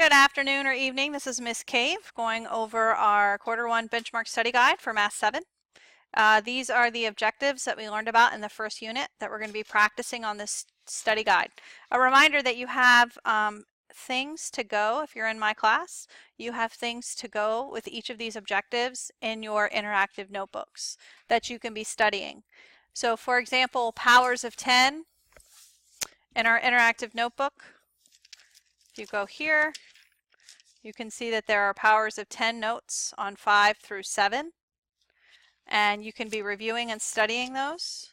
Good afternoon or evening. This is Miss Cave going over our Q1 benchmark study guide for Math 7. These are the objectives that we learned about in the first unit that we're going to be practicing on this study guide. A reminder that you have things to go if you're in my class. You have things to go with each of these objectives in your interactive notebooks that you can be studying. So for example, powers of 10 in our interactive notebook. If you go here, you can see that there are powers of 10 notes on 5 through 7, and you can be reviewing and studying those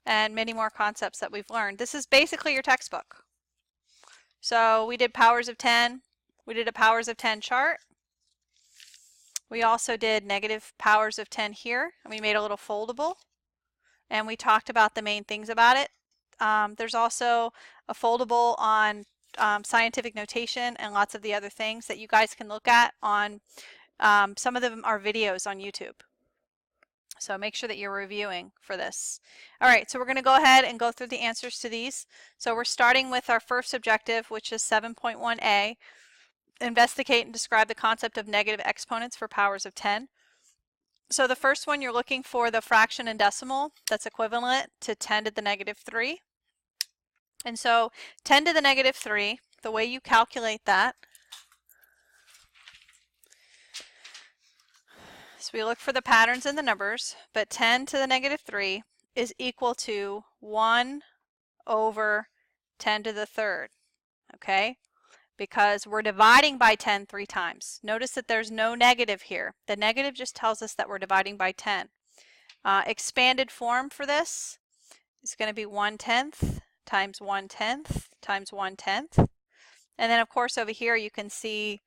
and many more concepts that we've learned. This is basically your textbook. So we did powers of 10, we did a powers of 10 chart, we also did negative powers of 10 here, and we made a little foldable, and we talked about the main things about it. There's also a foldable on scientific notation and lots of the other things that you guys can look at on, some of them are videos on YouTube. So make sure that you're reviewing for this. All right, so we're going to go ahead and go through the answers to these. So we're starting with our first objective, which is 7.1a, investigate and describe the concept of negative exponents for powers of 10. So the first one, you're looking for the fraction and decimal that's equivalent to 10 to the negative 3. And so 10 to the negative 3, the way you calculate that, so we look for the patterns in the numbers, but 10 to the negative 3 is equal to 1 over 10 to the third, okay? Because we're dividing by 10 3 times. Notice that there's no negative here. The negative just tells us that we're dividing by 10. Expanded form for this is going to be 1/10 times 1/10 times 1/10. And then of course over here you can see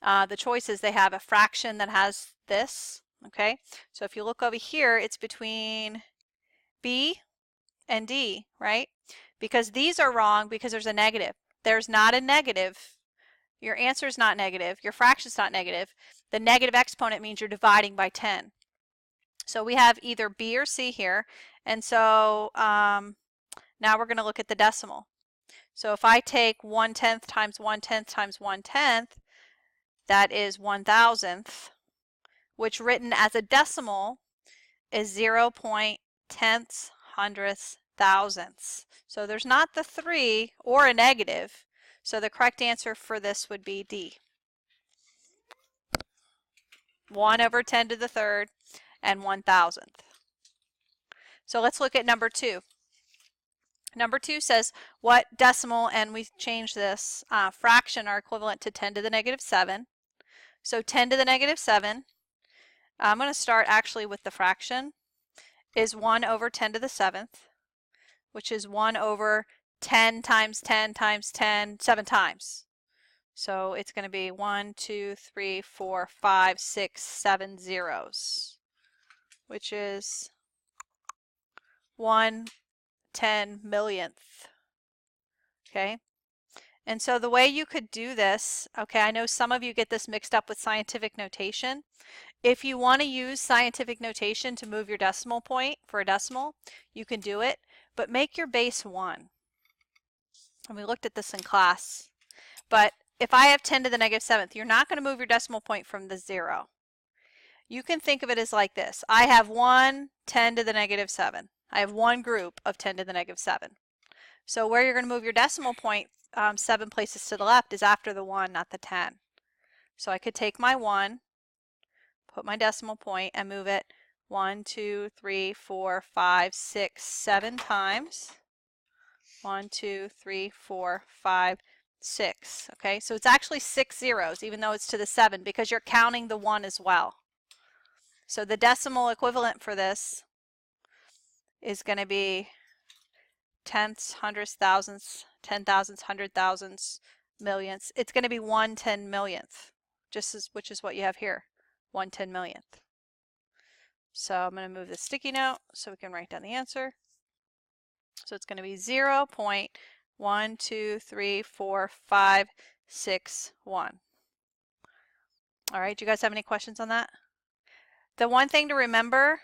the choices. They have a fraction that has this, okay? So if you look over here, it's between B and D, right? Because these are wrong because there's a negative. There's not a negative. Your answer is not negative. Your fraction's not negative. The negative exponent means you're dividing by 10. So we have either B or C here. And so now we're going to look at the decimal. So if I take 1/10 times 1/10 times 1/10, that is 1,000th, which written as a decimal is 0.10 hundredths thousandths. So there's not the 3 or a negative. So the correct answer for this would be D. 1 over 10 to the third and 1,000th. So let's look at number 2. Number 2 says what decimal, and we change this, fraction are equivalent to 10 to the negative 7. So 10 to the negative 7, I'm going to start actually with the fraction, is 1 over 10 to the 7th, which is 1 over 10 times 10 times 10, 7 times. So it's going to be 1, 2, 3, 4, 5, 6, 7 zeros, which is 1/10 millionth. Okay, and so the way you could do this, okay, I know some of you get this mixed up with scientific notation. If you want to use scientific notation to move your decimal point for a decimal, you can do it, but make your base 1. And we looked at this in class. But if I have 10 to the negative 7th, you're not going to move your decimal point from the 0. You can think of it as like this. I have 1 10 to the negative 7. I have one group of 10 to the negative 7. So where you're going to move your decimal point 7 places to the left is after the 1, not the 10. So I could take my 1, put my decimal point, and move it 1, 2, 3, 4, 5, 6, 7 times. 1, 2, 3, 4, 5, 6. Okay, so it's actually 6 zeros, even though it's to the 7, because you're counting the 1 as well. So the decimal equivalent for this is going to be tenths, hundredths, thousandths, 10 thousandths, 100 thousandths, millionths. It's going to be 1/10 millionth, which is what you have here, 1/10 millionth. So I'm going to move the sticky note so we can write down the answer. So it's going to be 0.1234561. All right, do you guys have any questions on that? The one thing to remember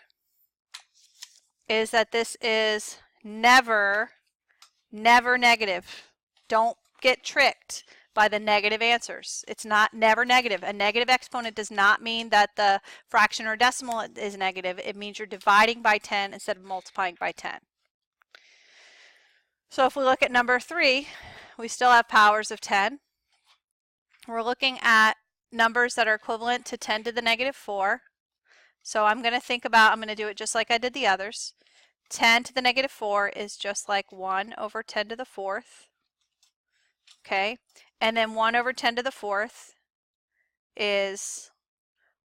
is that this is never negative. Don't get tricked by the negative answers. It's never negative. A negative exponent does not mean that the fraction or decimal is negative. It means you're dividing by 10 instead of multiplying by 10. So if we look at number 3, we still have powers of 10. We're looking at numbers that are equivalent to 10 to the negative 4. So I'm going to do it just like I did the others. 10 to the negative 4 is just like 1 over 10 to the 4th. Okay, and then 1 over 10 to the 4th is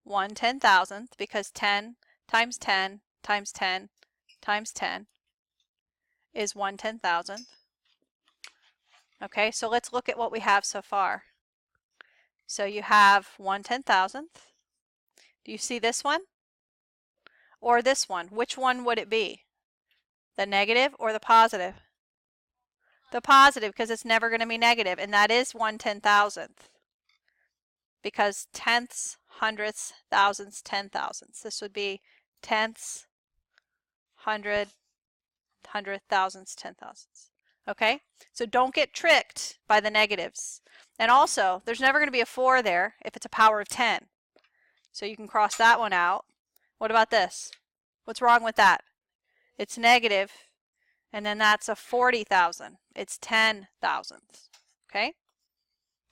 1/10,000th, because 10 times 10 times 10 times 10 is 1/10,000th. Okay, so let's look at what we have so far. So you have 1/10,000th. Do you see this one? Or this one? Which one would it be? The negative or the positive? The positive, because it's never going to be negative, and that is 1/10,000th. Because tenths, hundredths, thousandths, 10,000ths. This would be tenths, hundredth, thousandths, 10,000ths. Okay, so don't get tricked by the negatives. And also, there's never going to be a 4 there if it's a power of 10. So you can cross that one out. What about this? What's wrong with that? It's negative, and then that's a 40,000. It's 10,000ths. Okay?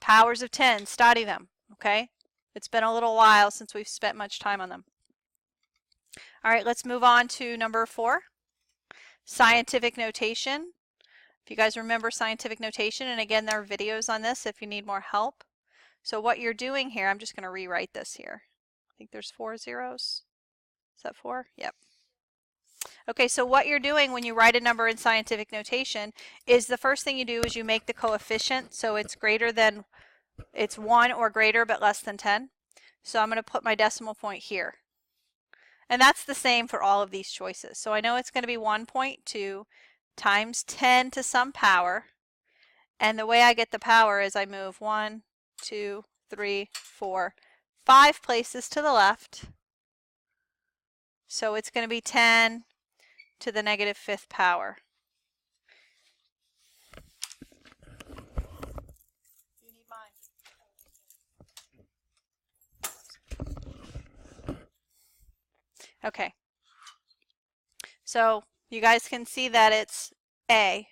Powers of 10, study them. Okay? It's been a little while since we've spent much time on them. All right, let's move on to number 4. Scientific notation. If you guys remember scientific notation, and again, there are videos on this if you need more help. So what you're doing here, I'm just going to rewrite this here. I think there's 4 zeros. Is that 4? Yep. Okay, so what you're doing when you write a number in scientific notation is the first thing you do is you make the coefficient so it's greater than, it's 1 or greater but less than 10. So I'm going to put my decimal point here. And that's the same for all of these choices. So I know it's going to be 1.2 times 10 to some power. And the way I get the power is I move 1, 2, 3, 4, 5 places to the left. So it's going to be 10 to the negative 5th power. You need mine. Okay. So you guys can see that it's A.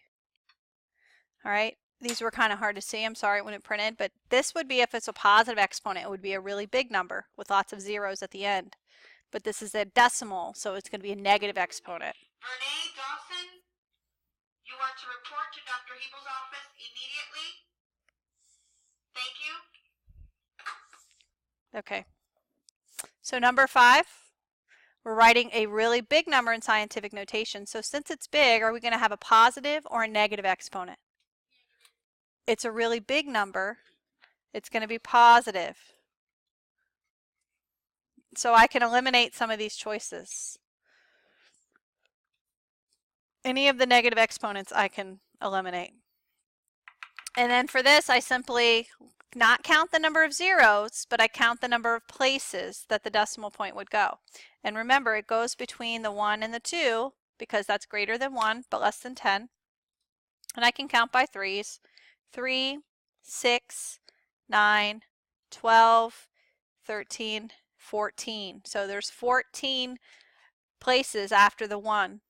All right. These were kind of hard to see. I'm sorry when it printed, but this would be, if it's a positive exponent, it would be a really big number with lots of zeros at the end. But this is a decimal, so it's going to be a negative exponent. Renee Dawson, you are to report to Dr. Hebel's office immediately. Thank you. Okay. So number 5, we're writing a really big number in scientific notation. So since it's big, are we going to have a positive or a negative exponent? It's a really big number. It's going to be positive. So I can eliminate some of these choices. Any of the negative exponents I can eliminate. And then for this, I simply not count the number of zeros, but I count the number of places that the decimal point would go. And remember, it goes between the 1 and the 2, because that's greater than 1, but less than 10. And I can count by 3s. 3, 6, 9, 12, 13, 14. So there's 14 places after the 1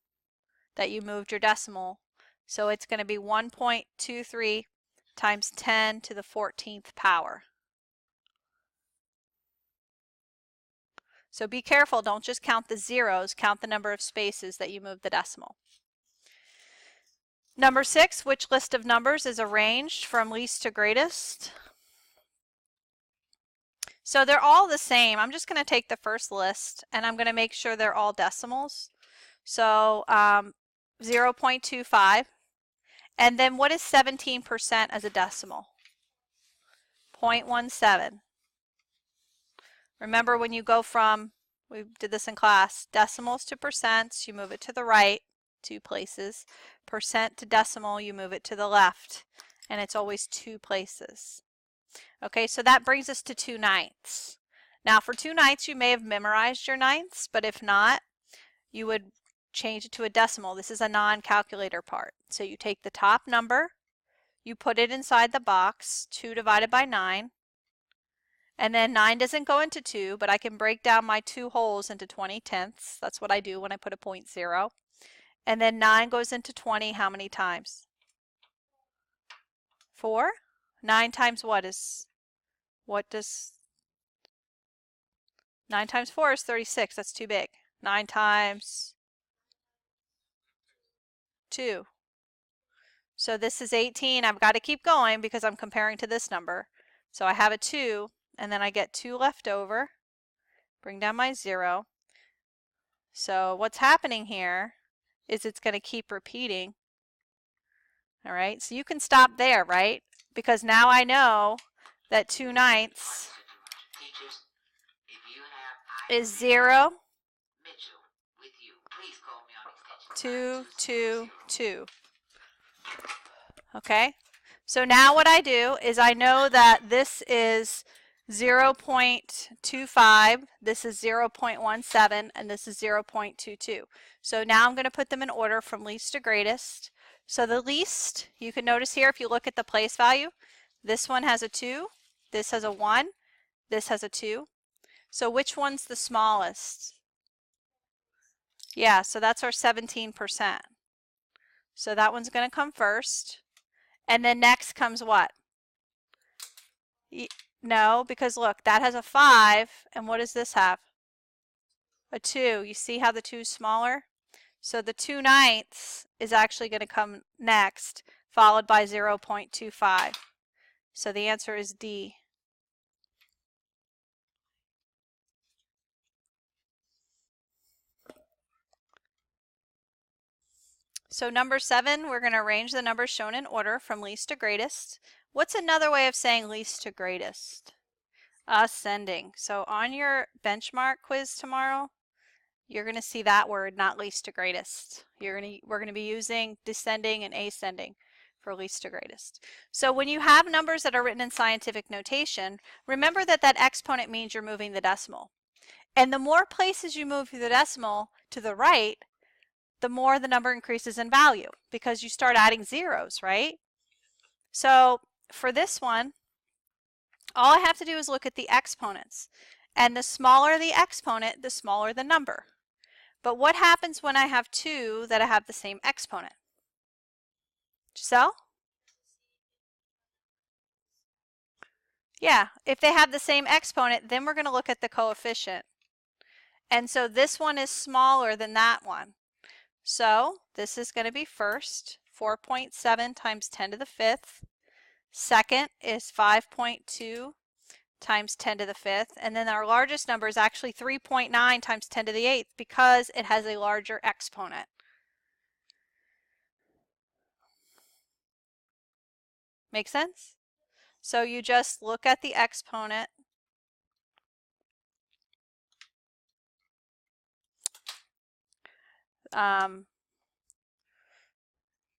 that you moved your decimal. So it's going to be 1.23 times 10 to the 14th power. So be careful, don't just count the zeros, count the number of spaces that you move the decimal. Number 6, which list of numbers is arranged from least to greatest? So they're all the same. I'm just going to take the first list and I'm going to make sure they're all decimals. So 0.25. And then what is 17% as a decimal? 0.17. Remember, when you go from, we did this in class, decimals to percents, you move it to the right 2 places. Percent to decimal, you move it to the left. And it's always 2 places. Okay, so that brings us to 2/9. Now for 2/9, you may have memorized your ninths, but if not, you would change it to a decimal. This is a non-calculator part. So you take the top number, you put it inside the box, 2 divided by 9. And then 9 doesn't go into 2, but I can break down my 2 wholes into 20/10. That's what I do when I put a 0.0. And then 9 goes into 20 how many times? 4? 9 times what does 9 times 4 is 36. That's too big. 9 times 2. So this is 18. I've got to keep going because I'm comparing to this number. So I have a 2, and then I get 2 left over. Bring down my 0. So what's happening here is it's going to keep repeating. All right, so you can stop there, right? Because now I know that 2/9 is 0, 2, 2, 2. Okay, so now what I do is I know that this is 0.25, this is 0.17, and this is 0.22. So now I'm going to put them in order from least to greatest. So the least, you can notice here if you look at the place value, this one has a 2, this has a 1, this has a 2. So which one's the smallest? Yeah, so that's our 17%. So that one's going to come first. And then next comes what? No, because look, that has a 5, and what does this have? A 2. You see how the 2 is smaller? So the 2/9 is actually going to come next, followed by 0.25. So the answer is D. So number 7, we're going to arrange the numbers shown in order from least to greatest. What's another way of saying least to greatest? Ascending. So on your benchmark quiz tomorrow, you're going to see that word, not least to greatest. We're going to be using descending and ascending for least to greatest. So when you have numbers that are written in scientific notation, remember that that exponent means you're moving the decimal. And the more places you move the decimal to the right, the more the number increases in value because you start adding zeros, right? So for this one, all I have to do is look at the exponents. And the smaller the exponent, the smaller the number. But what happens when I have 2 that have the same exponent? Giselle? Yeah, if they have the same exponent, then we're going to look at the coefficient. And so this one is smaller than that one. So this is going to be first, 4.7 times 10 to the 5th. Second is 5.2 times 10 to the 5th. And then our largest number is actually 3.9 times 10 to the 8th because it has a larger exponent. Make sense? So you just look at the exponent.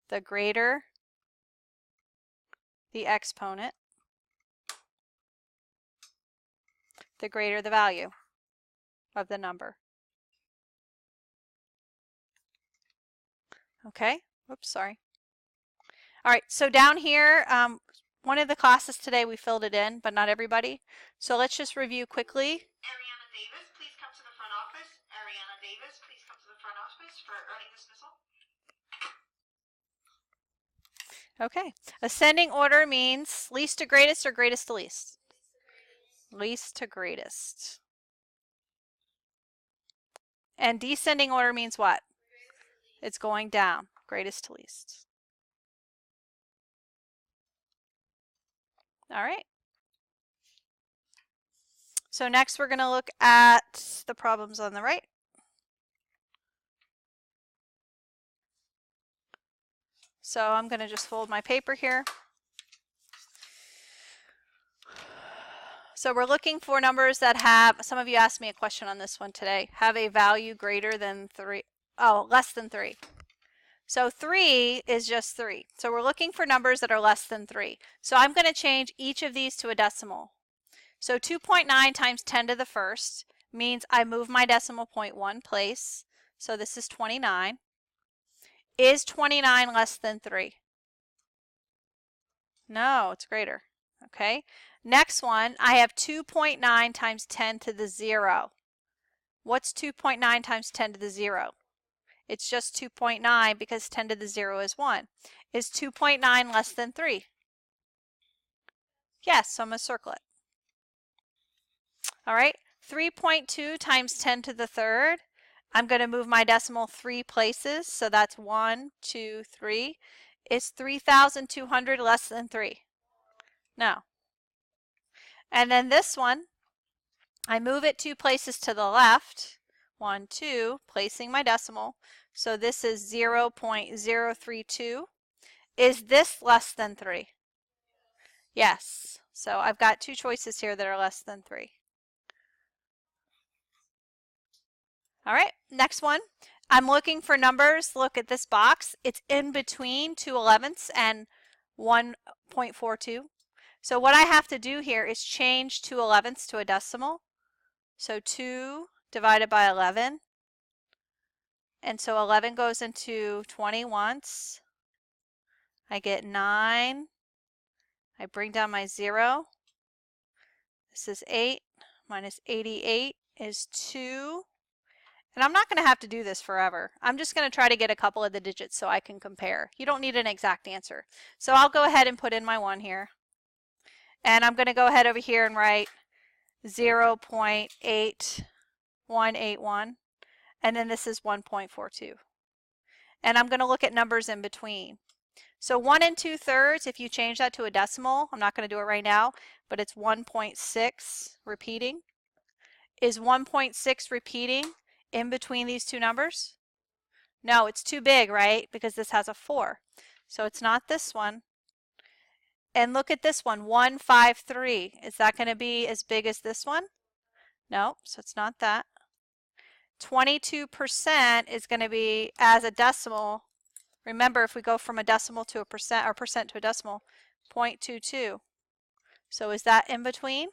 The greater the exponent, the greater the value of the number. Okay, oops, sorry. All right, so down here, one of the classes today we filled it in, but not everybody. So let's just review quickly. Ariana Davis, please come to the front office. Ariana Davis, please come to the front office for early dismissal. Okay, ascending order means least to greatest or greatest to least? Least to greatest. And descending order means what? It's going down, greatest to least. All right. So next we're going to look at the problems on the right. So I'm going to just fold my paper here. So we're looking for numbers that have, some of you asked me a question on this one today, have a value greater than 3, less than 3. So 3 is just 3. So we're looking for numbers that are less than 3. So I'm going to change each of these to a decimal. So 2.9 times 10 to the 1st means I move my decimal point 1 place. So this is 29. Is 29 less than 3? No, it's greater. Okay. Next one, I have 2.9 times 10 to the 0. What's 2.9 times 10 to the 0? It's just 2.9 because 10 to the 0 is 1. Is 2.9 less than 3? Yes, so I'm going to circle it. All right, 3.2 times 10 to the 3rd. I'm going to move my decimal 3 places, so that's 1, 2, 3. Is 3,200 less than 3? No. And then this one, I move it 2 places to the left. 1, 2, placing my decimal. So this is 0.032. Is this less than 3? Yes. So I've got 2 choices here that are less than 3. All right, next one. I'm looking for numbers. Look at this box. It's in between 2 11ths and 1.42. So what I have to do here is change 2 11ths to a decimal. So 2 divided by 11. And so 11 goes into 20 once. I get 9. I bring down my 0. This is 8 minus 88 is 2. And I'm not going to have to do this forever. I'm just going to try to get a couple of the digits so I can compare. You don't need an exact answer. So I'll go ahead and put in my 1 here. And I'm going to go ahead over here and write 0.8181. And then this is 1.42. And I'm going to look at numbers in between. So 1 2/3, if you change that to a decimal, I'm not going to do it right now, but it's 1.6 repeating. Is 1.6 repeating in between these 2 numbers? No, it's too big, right? Because this has a 4. So it's not this one. And look at this one, 153. Is that going to be as big as this one? No, so it's not that. 22% is going to be as a decimal. Remember, if we go from a decimal to a percent or percent to a decimal, 0.22. So is that in between?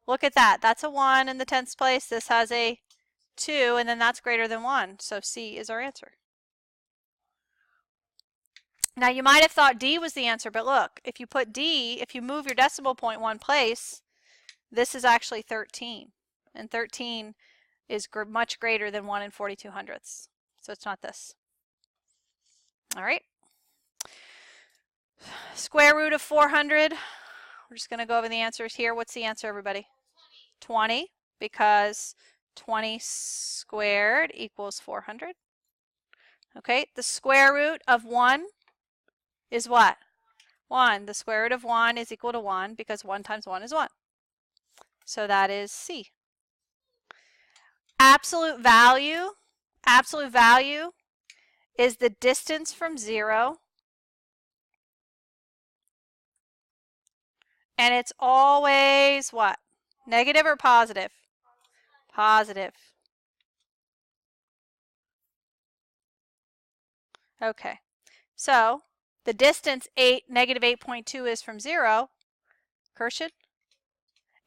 Look at that. That's a 1 in the 10th place. This has a 2, and then that's greater than 1. So C is our answer. Now you might have thought D was the answer, but look, if you put D, if you move your decimal point 1 place, this is actually 13. And 13 is much greater than 1 and 42/100ths. So it's not this. All right. Square root of 400. We're just going to go over the answers here. What's the answer, everybody? 20, because 20 squared equals 400. Okay, the square root of 1 is what? 1. The square root of 1 is equal to 1 because 1 times 1 is 1. So that is C. Absolute value is the distance from 0. And it's always what? Negative or positive? Positive. Okay, so the distance negative 8.2 is from 0. Kirshen?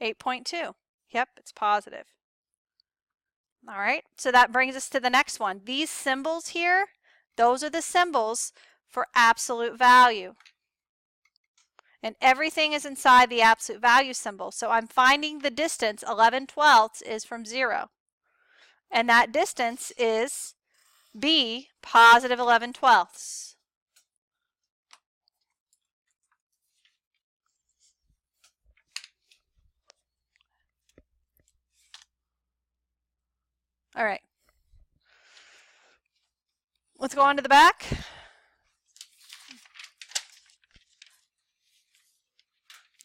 8.2. Yep, it's positive. All right, so that brings us to the next one. These symbols here, those are the symbols for absolute value. And everything is inside the absolute value symbol. So I'm finding the distance, 11/12 is from 0. And that distance is B, positive 11/12. All right. Let's go on to the back.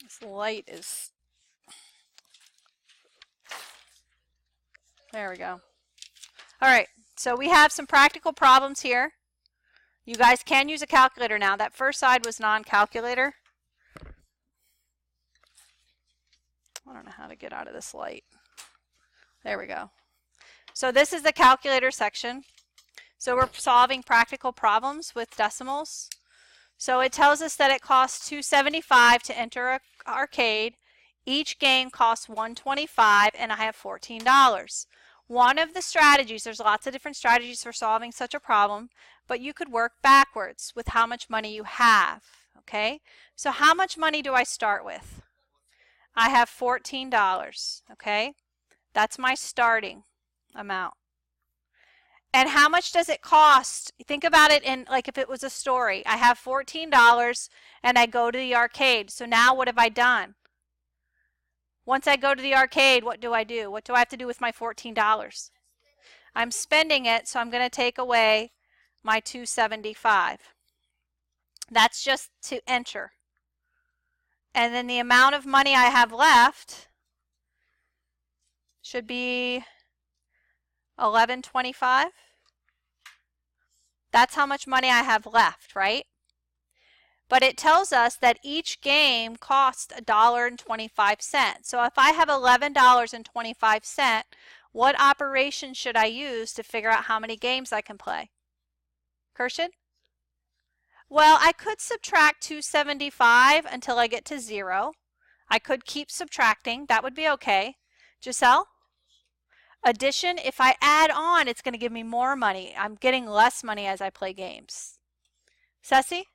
This light is... There we go. All right, so we have some practical problems here. You guys can use a calculator now. That first side was non-calculator. I don't know how to get out of this light. There we go. So this is the calculator section. So we're solving practical problems with decimals. So it tells us that it costs $2.75 to enter an arcade. Each game costs $1.25 and I have $14. One of the strategies, there's lots of different strategies for solving such a problem, but you could work backwards with how much money you have. Okay, so how much money do I start with? I have $14. Okay, that's my starting amount. And how much does it cost? Think about it in like if it was a story. I have $14 and I go to the arcade. So now what have I done? Once I go to the arcade, what do I do? What do I have to do with my $14? I'm spending it, so I'm going to take away my $275. That's just to enter. And then the amount of money I have left should be $11.25. That's how much money I have left, right? But it tells us that each game costs $1.25. So if I have $11.25, what operation should I use to figure out how many games I can play? Kirshen? Well, I could subtract $275 until I get to 0. I could keep subtracting. That would be okay. Giselle? Addition, if I add on, it's going to give me more money. I'm getting less money as I play games. Ceci?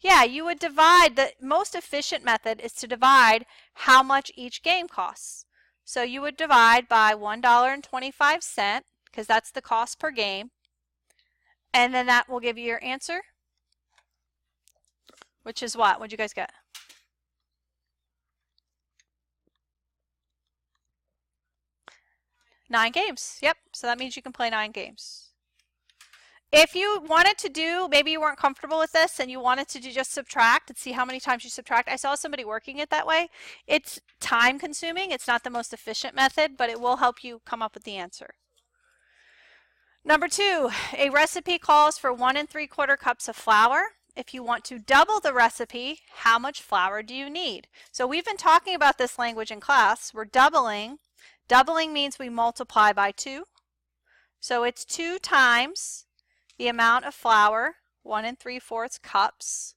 Yeah, you would divide. The most efficient method is to divide how much each game costs. So you would divide by $1.25 because that's the cost per game. And then that will give you your answer, which is what? What'd you guys get? Nine games. Yep. So that means you can play 9 games. If you wanted to do, maybe you weren't comfortable with this and you wanted to do just subtract and see how many times you subtract. I saw somebody working it that way. It's time consuming. It's not the most efficient method, but it will help you come up with the answer. Number 2, a recipe calls for 1 3/4 cups of flour. If you want to double the recipe, how much flour do you need? So we've been talking about this language in class. We're doubling. Doubling means we multiply by 2. So it's 2 times the amount of flour, 1 3/4 cups.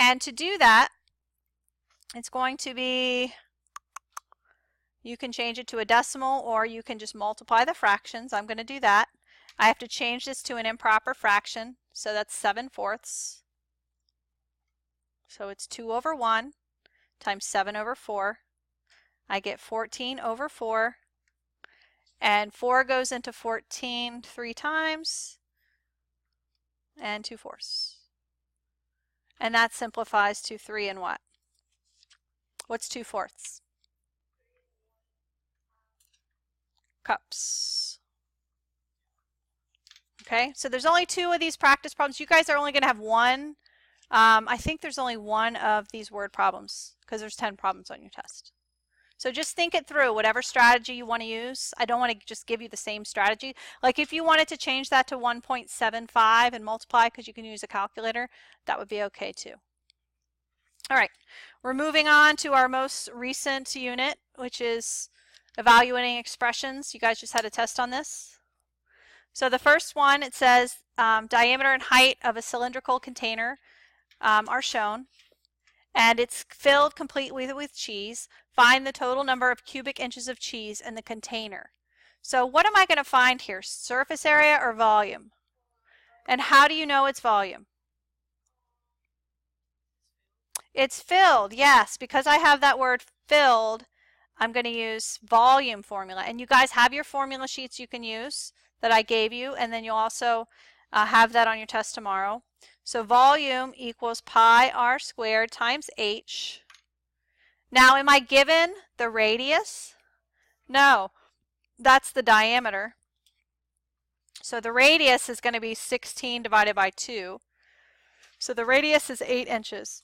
And to do that, it's going to be, you can change it to a decimal or you can just multiply the fractions. I'm going to do that. I have to change this to an improper fraction, so that's 7/4. So it's 2 over 1 times 7 over 4. I get 14 over 4, and 4 goes into 14 3 times, and 2/4. And that simplifies to 3 and what? What's 2/4? Cups. Okay, so there's only 2 of these practice problems. You guys are only going to have one. I think there's only one of these word problems because there's 10 problems on your test. So just think it through, whatever strategy you want to use. I don't want to just give you the same strategy. Like if you wanted to change that to 1.75 and multiply because you can use a calculator, that would be okay too. All right, we're moving on to our most recent unit, which is evaluating expressions. You guys just had a test on this. So the first one, it says diameter and height of a cylindrical container are shown. And it's filled completely with cheese. Find the total number of cubic inches of cheese in the container. So what am I going to find here? Surface area or volume? And how do you know it's volume? It's filled, yes. Because I have that word filled, I'm going to use volume formula. And you guys have your formula sheets you can use that I gave you. And then you'll also have that on your test tomorrow. So volume equals pi r squared times h. Now, am I given the radius? No, that's the diameter. So the radius is going to be 16 divided by 2. So the radius is 8 inches.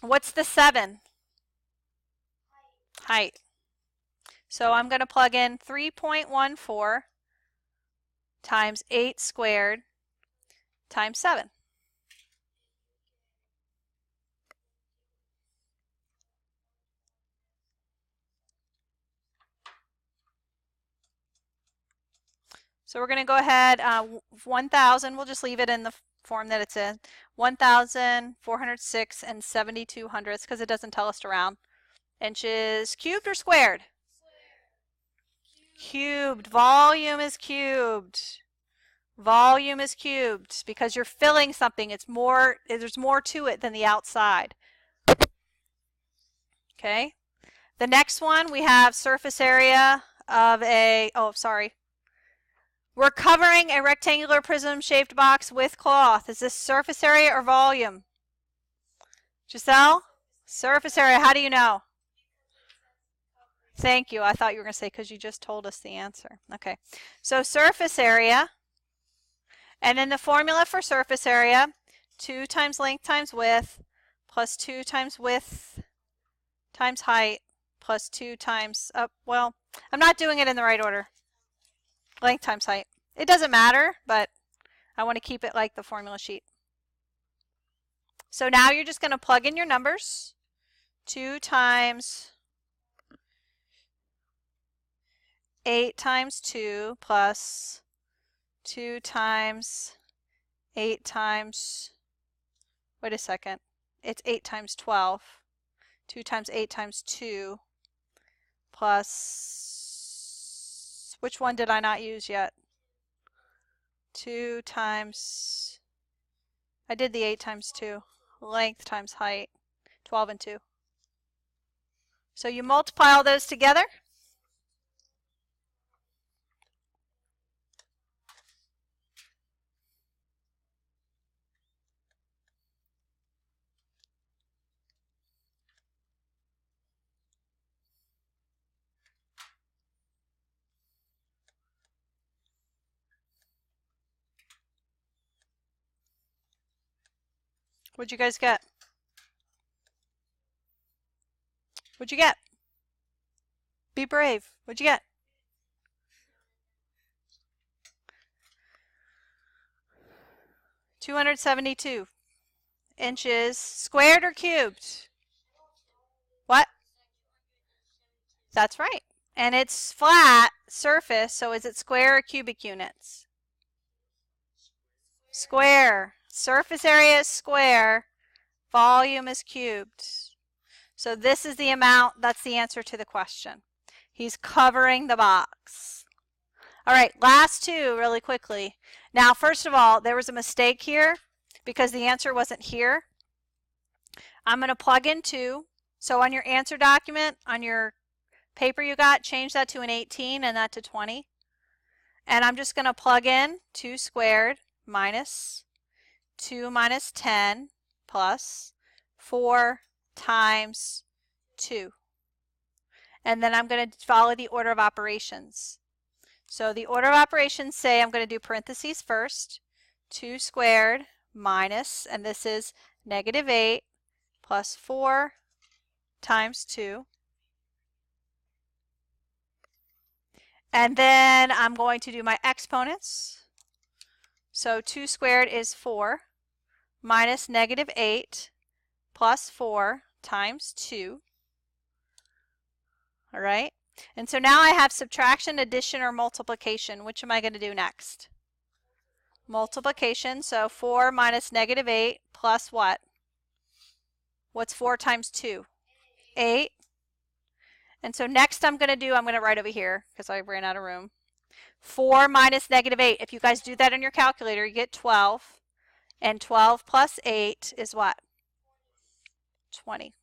What's the 7? Height. So I'm going to plug in 3.14 times 8 squared times 7. So we're going to go ahead, 1,000, we'll just leave it in the form that it's in, 1,406 and 72 hundredths because it doesn't tell us to round. Inches cubed or squared? Cubed. Volume is cubed. Volume is cubed because you're filling something. It's more, there's more to it than the outside. Okay. The next one, we have surface area of a, oh, sorry. We're covering a rectangular prism-shaped box with cloth. Is this surface area or volume? Giselle? Surface area. How do you know? Thank you. I thought you were going to say because you just told us the answer. Okay. So surface area. And in the formula for surface area, 2 times length times width plus 2 times width times height plus 2 times, well, I'm not doing it in the right order. Length times height. It doesn't matter, but I want to keep it like the formula sheet. So now you're just going to plug in your numbers. 2 times 8 times 2 plus 2 times 8 times, wait a second, it's 8 times 12. 2 times 8 times 2 plus, which one did I not use yet? 2 times, I did the 8 times 2, length times height, 12 and 2. So you multiply all those together. What'd you guys get? What'd you get? Be brave. What'd you get? $272 inches squared or cubed? What? That's right. And it's flat surface, so is it square or cubic units? Square. Surface area is square. Volume is cubed. So this is the amount, that's the answer to the question. He's covering the box. All right, last two really quickly. Now, first of all, there was a mistake here because the answer wasn't here. I'm going to plug in 2. So on your answer document, on your paper you got, change that to an 18 and that to 20. And I'm just going to plug in 2 squared minus 2 minus 10 plus 4 times 2. And then I'm going to follow the order of operations. So the order of operations say I'm going to do parentheses first. 2 squared minus, and this is negative 8 plus 4 times 2. And then I'm going to do my exponents. So 2 squared is 4 minus negative 8 plus 4 times 2. All right. And so now I have subtraction, addition, or multiplication. Which am I going to do next? Multiplication. So 4 minus negative 8 plus what? What's 4 times 2? 8. And so next I'm going to write over here because I ran out of room. 4 minus negative 8. If you guys do that on your calculator, you get 12. And 12 plus 8 is what? 20.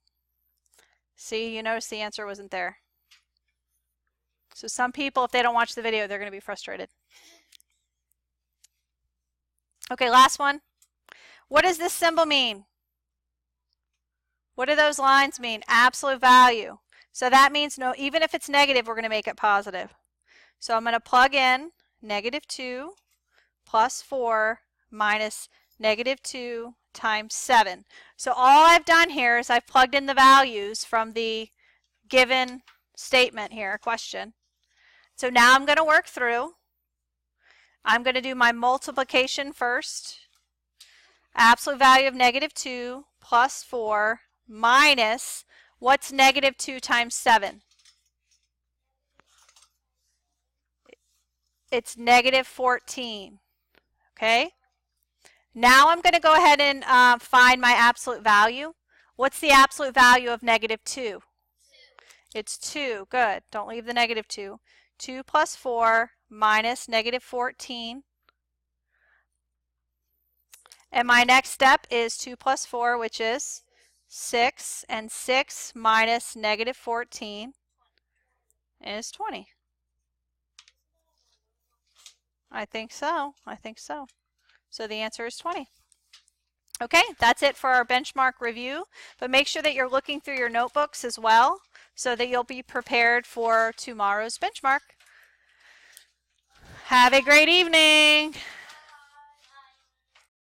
See, you notice the answer wasn't there. So some people, if they don't watch the video, they're going to be frustrated. Okay, last one. What does this symbol mean? What do those lines mean? Absolute value. So that means no, even if it's negative, we're going to make it positive. So I'm going to plug in negative 2 plus 4 minus negative 2 times 7. So all I've done here is I've plugged in the values from the given statement here, question. So now I'm going to work through. I'm going to do my multiplication first. Absolute value of negative 2 plus 4 minus, what's negative 2 times 7? It's negative 14. Okay? Now I'm going to go ahead and find my absolute value. What's the absolute value of negative 2? It's 2. Good. Don't leave the negative 2. 2 plus 4 minus negative 14 And my next step is 2 plus 4, which is 6, and 6 minus negative 14 is 20. I think so. I think so. So the answer is 20. Okay, that's it for our benchmark review, but make sure that you're looking through your notebooks as well so that you'll be prepared for tomorrow's benchmark. Have a great evening.